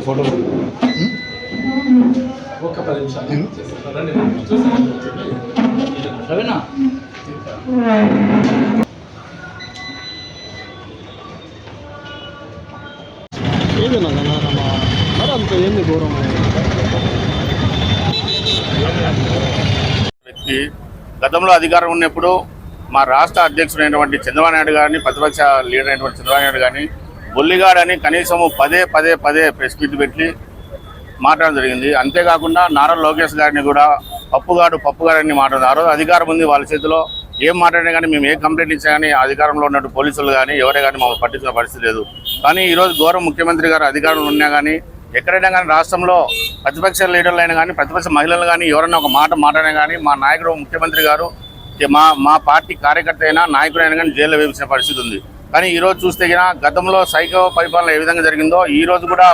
Photo ఒక 10 నిమిషాలు సరేనా? ఏదైనా మరి అంత ఏంది ఘోరం వ్యక్తి గతంలో అధికారం ఉన్నప్పుడు మా రాష్ట్ర అధ్యక్షుడైనటువంటి చంద్రబాబు నాయుడు గారిని, ప్రతిపక్ష లీడర్ అయినటువంటి చంద్రబాబు నాయుడు గారిని బొల్లిగాడని కనీసము పదే ప్రెస్ మీట్ పెట్టి మాట్లాడడం జరిగింది. అంతేకాకుండా నారా లోకేష్ గారిని కూడా పప్పుగాడు అని మాట్లాడారు. ఆ రోజు అధికారం ఉంది వాళ్ళ చేతిలో, ఏం మాట్లాడినా కానీ మేము ఏ కంప్లైంట్ ఇచ్చా కానీ అధికారంలో ఉన్నట్టు పోలీసులు కానీ ఎవరే కానీ మమ్మల్ని పట్టించిన పరిస్థితి లేదు. కానీ ఈరోజు గౌరవ ముఖ్యమంత్రి గారు అధికారంలో ఉన్నా కానీ ఎక్కడైనా కానీ రాష్ట్రంలో ప్రతిపక్ష లీడర్లు అయినా కానీ ప్రతిపక్ష మహిళలు కానీ ఎవరైనా ఒక మాట మాట్లాడినా కానీ మా నాయకుడు ముఖ్యమంత్రి గారు మా పార్టీ కార్యకర్త అయినా నాయకుడైనా కానీ జైల్లో వేయించిన పరిస్థితి ఉంది. కానీ ఈరోజు చూస్తే గతంలో సైకో పరిపాలన ఏ విధంగా జరిగిందో ఈరోజు కూడా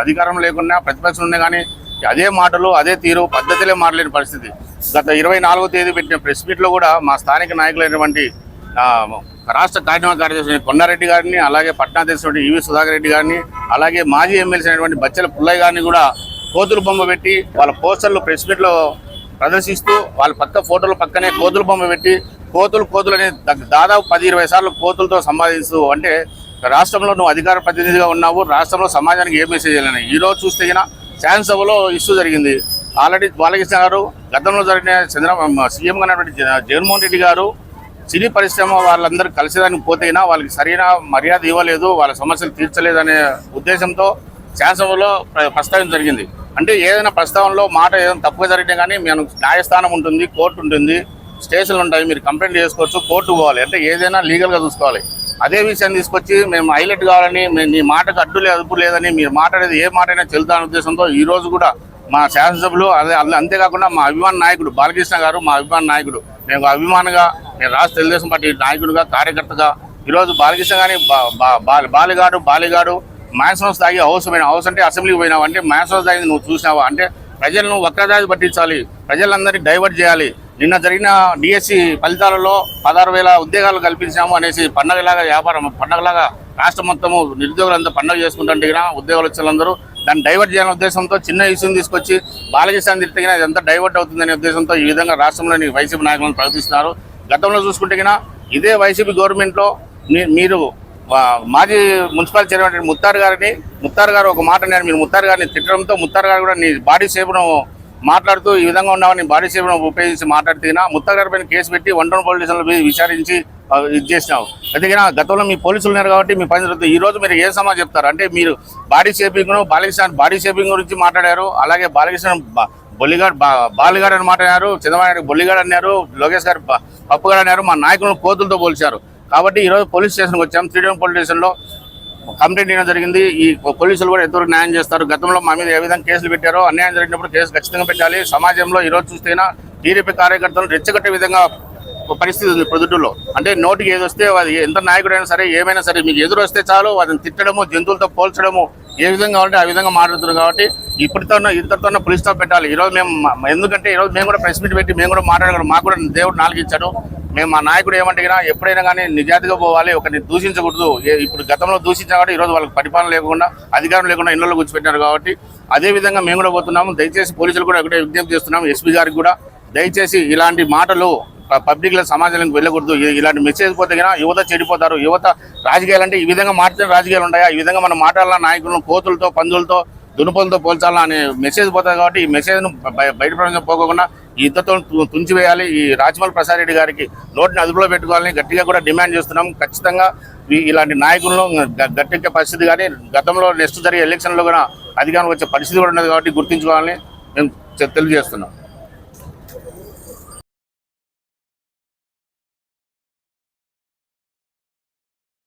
అధికారం లేకున్నా ప్రతిపక్షం ఉన్నా కానీ అదే మాటలు అదే తీరు పద్ధతిలే మారలేని పరిస్థితి. గత 24వ తేదీ పెట్టిన ప్రెస్ మీట్లో కూడా మా స్థానిక నాయకులైనటువంటి రాష్ట్ర కార్యదర్శి కొండారెడ్డి గారిని, అలాగే పట్నాధ్యక్షుడు ఈవి సుధాకర్ రెడ్డి గారిని, అలాగే మాజీ ఎమ్మెల్సీ అయినటువంటి బచ్చెల పుల్లయ్య గారిని కూడా కోతుల బొమ్మ పెట్టి వాళ్ళ పోస్టర్లు ప్రెస్ మీట్లో ప్రదర్శిస్తూ వాళ్ళ పక్క ఫోటోల పక్కనే కోతుల బొమ్మ పెట్టి కోతులు అని దాదాపు 10-20 సార్లు కోతులతో సంపాదిస్తూ, అంటే రాష్ట్రంలో నువ్వు అధికార ప్రతినిధిగా ఉన్నావు, రాష్ట్రంలో సమాజానికి ఏ మెసేజ్ వెళ్ళని. ఈరోజు చూస్తే శాసనసభలో ఇష్యూ జరిగింది. ఆల్రెడీ బాలకృష్ణ గారు గతంలో జరిగిన సీఎంగా ఉన్నటువంటి జగన్మోహన్ రెడ్డి గారు సినీ పరిశ్రమ వాళ్ళందరూ కలిసేదానికి పోతే వాళ్ళకి సరైన మర్యాద ఇవ్వలేదు, వాళ్ళ సమస్యలు తీర్చలేదనే ఉద్దేశంతో శాసనసభలో ప్రస్తావన జరిగింది. అంటే ఏదైనా ప్రస్తావనలో మాట ఏదైనా తప్పుగా జరిగితే కానీ మేము న్యాయస్థానం ఉంటుంది, కోర్టు ఉంటుంది, స్టేషన్లు ఉంటాయి, మీరు కంప్లైంట్ చేసుకోవచ్చు, కోర్టు పోవాలి, అంటే ఏదైనా లీగల్గా చూసుకోవాలి. అదే విషయాన్ని తీసుకొచ్చి మేము హైలైట్ కావాలని, నీ మాటకు అదుపు లేదని, మీరు మాట్లాడేది ఏ మాట అయినా చెల్తానే ఉద్దేశంతో ఈరోజు కూడా మా శాసనసభ్యులు అంతేకాకుండా మా అభిమాన నాయకుడు బాలకృష్ణ గారు, మా అభిమాన నాయకుడు, మేము అభిమానంగా నేను రాష్ట్ర తెలుగుదేశం పార్టీ నాయకుడిగా కార్యకర్తగా ఈరోజు బాలకృష్ణ గారిని బాలిగాడు మ్యాన్సోన్స్ తాగి హౌస్ అంటే అసెంబ్లీకి పోయినావు, అంటే మ్యాన్సోన్స్ తాగి నువ్వు చూసినావా, అంటే ప్రజలను వక్రదారి పట్టించాలి, ప్రజలందరినీ డైవర్ట్ చేయాలి. నిన్న జరిగిన డిఎస్సి ఫలితాలలో 16,000 ఉద్యోగాలు కల్పించాము అనేసి పండగలాగా రాష్ట్రం మొత్తము నిరుద్యోగులంతా పండుగ చేసుకుంటుంటే ఉద్యోగాలు వచ్చేందరూ దాన్ని డైవర్ట్ చేయాలనే ఉద్దేశంతో చిన్న ఇష్యూని తీసుకొచ్చి బాలకృష్ణ తిరిగినా ఇదంతా డైవర్ట్ అవుతుందనే ఉద్దేశంతో ఈ విధంగా రాష్ట్రంలోని వైసీపీ నాయకులను ప్రకటిస్తున్నారు. గతంలో చూసుకుంటే ఇదే వైసీపీ గవర్నమెంట్లో మీరు మాజీ మున్సిపల్ చైర్మన్ ముత్తార్ గారు ఒక మాట అన్నారు. మీరు ముత్తార్ గారిని తిట్టడంతో ముత్తార్ గారు కూడా నీ బాడీ షేప్ను మాట్లాడుతూ ఈ విధంగా ఉన్నామని బాడీ షేప్ను ఉపయోగించి మాట్లాడితేనా ముత్తార్ గారి పైన కేసు పెట్టి 1 టౌన్ పోలీస్ స్టేషన్లో విచారించి ఇది చేసినావు. అయితే గతంలో మీ పోలీసులు ఉన్నారు కాబట్టి మీ పని జరుగుతుంది. ఈ రోజు మీరు ఏ సమాజం చెప్తారు, అంటే మీరు బాడీ షేపింగ్ గురించి మాట్లాడారు, అలాగే బాలకృష్ణ బాలిగాడు అని మాట్లాడారు, చంద్రబాబు నాయుడు బొల్లిగాడు అన్నారు, లోకేష్ గారు పప్పుగాడు అన్నారు, మా నాయకులను కోతులతో పోల్చారు. కాబట్టి ఈరోజు పోలీస్ స్టేషన్కి వచ్చాం. 3 టౌన్ పోలీస్ స్టేషన్లో కంప్లైంట్ ఇవ్వడం జరిగింది. ఈ పోలీసులు కూడా ఎంతవరకు న్యాయం చేస్తారు, గతంలో మా మీద ఏ విధంగా కేసులు పెట్టారో అన్యాయం జరిగినప్పుడు కేసు ఖచ్చితంగా పెట్టాలి. సమాజంలో ఈరోజు చూస్తేనా టీడీపీ కార్యకర్తలు రెచ్చగొట్టే విధంగా పరిస్థితి ఉంది ప్రొద్దుటూరులో. అంటే నోటికి ఏది వస్తే అది ఎంత నాయకుడైనా సరే ఏమైనా సరే మీకు ఎదురు వస్తే చాలు వాటిని తిట్టడము, జంతువులతో పోల్చడము, ఏ విధంగా ఉంటే ఆ విధంగా మాట్లాడుతున్నారు. కాబట్టి ఇంతటితో పులి స్టాప్ పెట్టాలి. ఈరోజు మేము ఎందుకంటే ఈరోజు మేము కూడా ప్రెస్ మీట్ పెట్టి మేము కూడా మాట్లాడగలం, మాకు కూడా దేవుడు 4 ఇచ్చాడు. మేము మా నాయకుడు ఏమంటే ఎప్పుడైనా కానీ నిజాతిగా పోవాలి, ఒకరిని దూషించకూడదు. ఇప్పుడు గతంలో దూషించా కాబట్టి ఈరోజు వాళ్ళకి పరిపాలన లేకుండా అధికారం లేకుండా ఇళ్లలో కూర్చోపెట్టారు. కాబట్టి అదేవిధంగా మేము కూడా పోతున్నాము. దయచేసి పోలీసులు కూడా ఒకటే విజ్ఞప్తి చేస్తున్నాము, ఎస్పీ గారికి కూడా దయచేసి ఇలాంటి మాటలు పబ్లిక్లో సమాజానికి వెళ్ళకూడదు. ఇలాంటి మెసేజ్ పోతే యువత చెడిపోతారు. యువత రాజకీయాలు అంటే ఈ విధంగా మాట్లాడే రాజకీయాలు ఉంటాయా, ఈ విధంగా మనం మాట్లాడాలన్న నాయకులను కోతులతో పందులతో దునుపులతో పోల్చాలా అనే మెసేజ్ పోతుంది. కాబట్టి ఈ మెసేజ్ను బయట ప్రపంచం పోకుండా ఈ యుద్ధతో తుంచివేయాలి. ఈ రాజమౌళి ప్రసాద్ రెడ్డి గారికి నోటిని అదుపులో పెట్టుకోవాలని గట్టిగా కూడా డిమాండ్ చేస్తున్నాం. ఖచ్చితంగా ఇలాంటి నాయకులను గట్టెక్కే పరిస్థితి కానీ గతంలో నెక్స్ట్ జరిగే ఎలక్షన్లో కూడా అధికారంలో వచ్చే పరిస్థితి కూడా ఉన్నది. కాబట్టి గుర్తించుకోవాలని మేము తెలియజేస్తున్నాం.